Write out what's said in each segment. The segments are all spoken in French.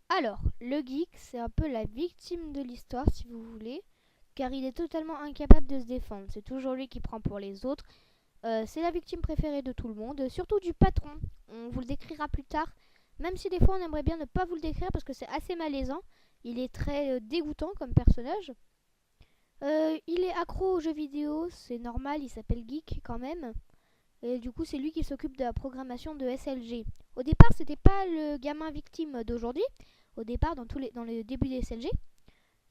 Alors, le geek, c'est un peu la victime de l'histoire, si vous voulez, car il est totalement incapable de se défendre. C'est toujours lui qui prend pour les autres. C'est la victime préférée de tout le monde, surtout du patron. On vous le décrira plus tard, même si des fois on aimerait bien ne pas vous le décrire parce que c'est assez malaisant. Il est très dégoûtant comme personnage. Il est accro aux jeux vidéo, c'est normal, il s'appelle Geek quand même. Et du coup, c'est lui qui s'occupe de la programmation de SLG. Au départ, c'était pas le gamin victime d'aujourd'hui. Au départ, dans le début des SLG,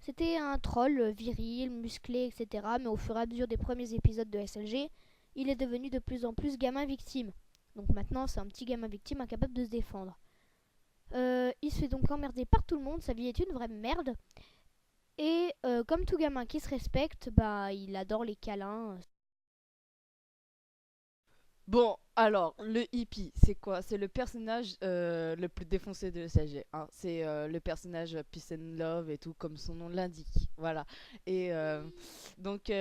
c'était un troll viril, musclé, etc. Mais au fur et à mesure des premiers épisodes de SLG, il est devenu de plus en plus gamin victime. Donc maintenant, c'est un petit gamin victime incapable de se défendre. Il se fait donc emmerder par tout le monde, sa vie est une vraie merde. Et comme tout gamin qui se respecte, bah il adore les câlins. Bon, alors, le hippie, c'est quoi? C'est le personnage le plus défoncé de SAG, hein. C'est le personnage Peace and Love et tout, comme son nom l'indique. Voilà. Et donc,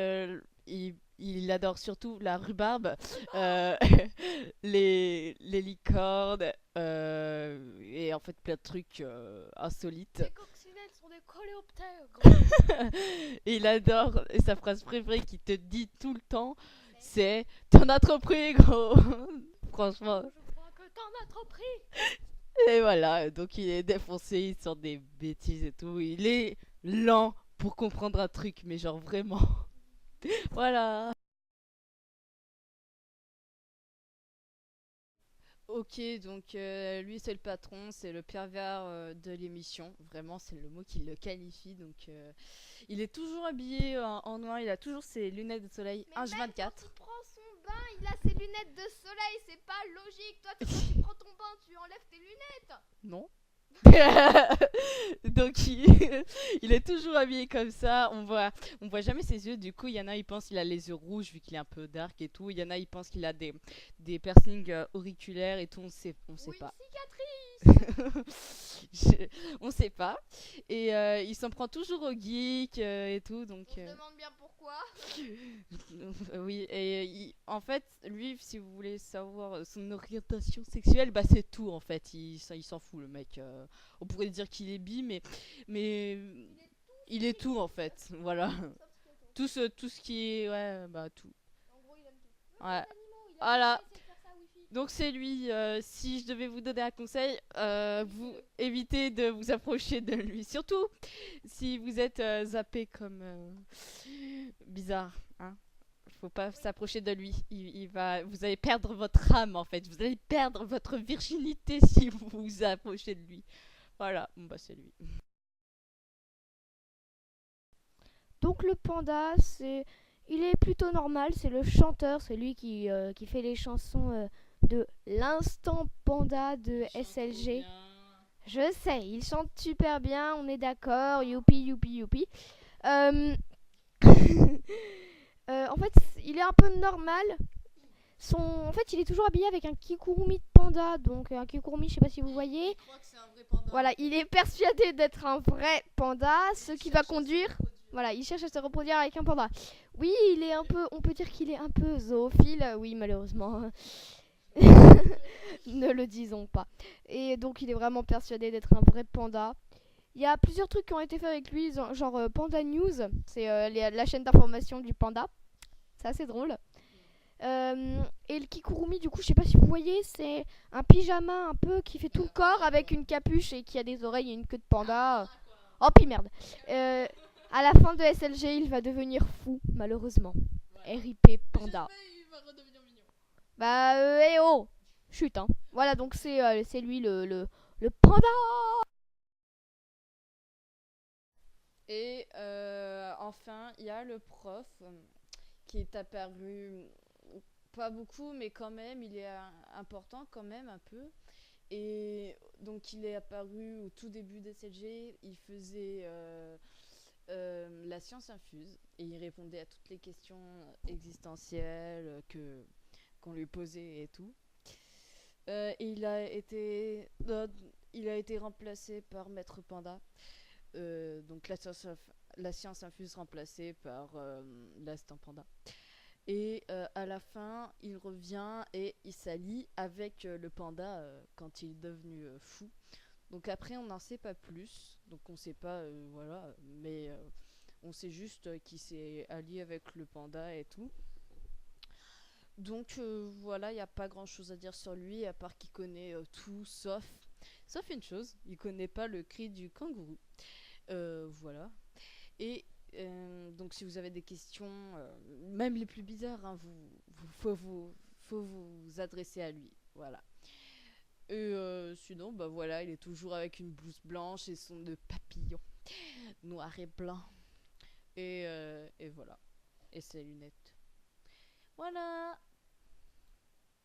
il adore surtout la rhubarbe, euh, les licornes, et en fait plein de trucs insolites. Les coccinelles sont des coléoptères. Et il adore, et sa phrase préférée qui te dit tout le temps, c'est t'en as trop pris, gros. Franchement. Je crois que t'en as trop pris. Et voilà, donc il est défoncé, il sort des bêtises et tout. Il est lent pour comprendre un truc, mais genre vraiment. Voilà. Ok, donc lui c'est le patron, c'est le pervers de l'émission. Vraiment, c'est le mot qui le qualifie. Donc il est toujours habillé en noir, il a toujours ses lunettes de soleil Mais même quand H24. il prend son bain, il a ses lunettes de soleil, c'est pas logique. Toi, quand tu prends ton bain, tu enlèves tes lunettes. Non. Donc il est toujours habillé comme ça. On voit jamais ses yeux. Du coup, il y en a, ils pensent qu'il a les yeux rouges vu qu'il est un peu dark et tout. Il y en a, ils pensent qu'il a des piercings auriculaires et tout. On sait Ou une pas. cicatrice. On sait pas. Et il s'en prend toujours au geek et tout. Donc On se demande bien pourquoi. oui. Et en fait, lui, si vous voulez savoir son orientation sexuelle, bah c'est tout en fait. Il s'en fout le mec. On pourrait dire qu'il est bi, mais il est tout en fait. Voilà. Tout ce qui est, ouais, bah tout. En gros, il aime tout. Ouais. Même les animaux, il a Voilà. jamais essayé de faire ça, Wifi. Donc c'est lui. Si je devais vous donner un conseil, vous évitez de vous approcher de lui. Surtout si vous êtes zappé comme bizarre, hein. Faut pas s'approcher de lui. Vous allez perdre votre âme en fait. Vous allez perdre votre virginité si vous vous approchez de lui. Voilà. Bon, bah c'est lui. Donc le panda, il est plutôt normal, c'est le chanteur, c'est lui qui fait les chansons de l'instant panda de SLG. Je sais, il chante super bien, on est d'accord, youpi youpi youpi. Euh, en fait, il est un peu normal. En fait, il est toujours habillé avec un kikurumi de panda, donc un kikurumi, je sais pas si vous voyez. Il croit que c'est un vrai panda. Voilà, il est persuadé d'être un vrai panda, ce qui va conduire. Voilà, il cherche à se reproduire avec un panda. Oui, il est un peu, on peut dire qu'il est un peu zoophile, oui, malheureusement. Ne le disons pas. Et donc, il est vraiment persuadé d'être un vrai panda. Il y a plusieurs trucs qui ont été faits avec lui, genre Panda News, c'est la chaîne d'information du panda. C'est assez drôle. Et le kikurumi, du coup, je sais pas si vous voyez, c'est un pyjama un peu qui fait tout le corps avec une capuche et qui a des oreilles et une queue de panda. Oh, puis merde. À la fin de SLG, il va devenir fou, malheureusement. RIP panda. Il va redevenir mignon. Bah, eh oh, chut, hein. Voilà, donc c'est lui le panda. Et enfin, il y a le prof qui est apparu pas beaucoup, mais quand même, il est important quand même un peu. Et donc, il est apparu au tout début des SLG. Il faisait la science infuse et il répondait à toutes les questions existentielles qu'on lui posait et tout. Et il a été remplacé par Maître Panda. Donc la science la science infuse remplacée par l'instinct panda. Et à la fin, il revient et il s'allie avec le panda quand il est devenu fou. Donc après, on n'en sait pas plus. Donc on sait pas, voilà, mais on sait juste qu'il s'est allié avec le panda et tout. Donc voilà, il n'y a pas grand chose à dire sur lui, à part qu'il connaît tout, sauf une chose, il connaît pas le cri du kangourou. Voilà. Et donc si vous avez des questions, même les plus bizarres, hein, faut vous adresser à lui. Voilà. Et sinon, bah voilà, il est toujours avec une blouse blanche et son nœud papillon noir et blanc. Et voilà. Et ses lunettes. Voilà.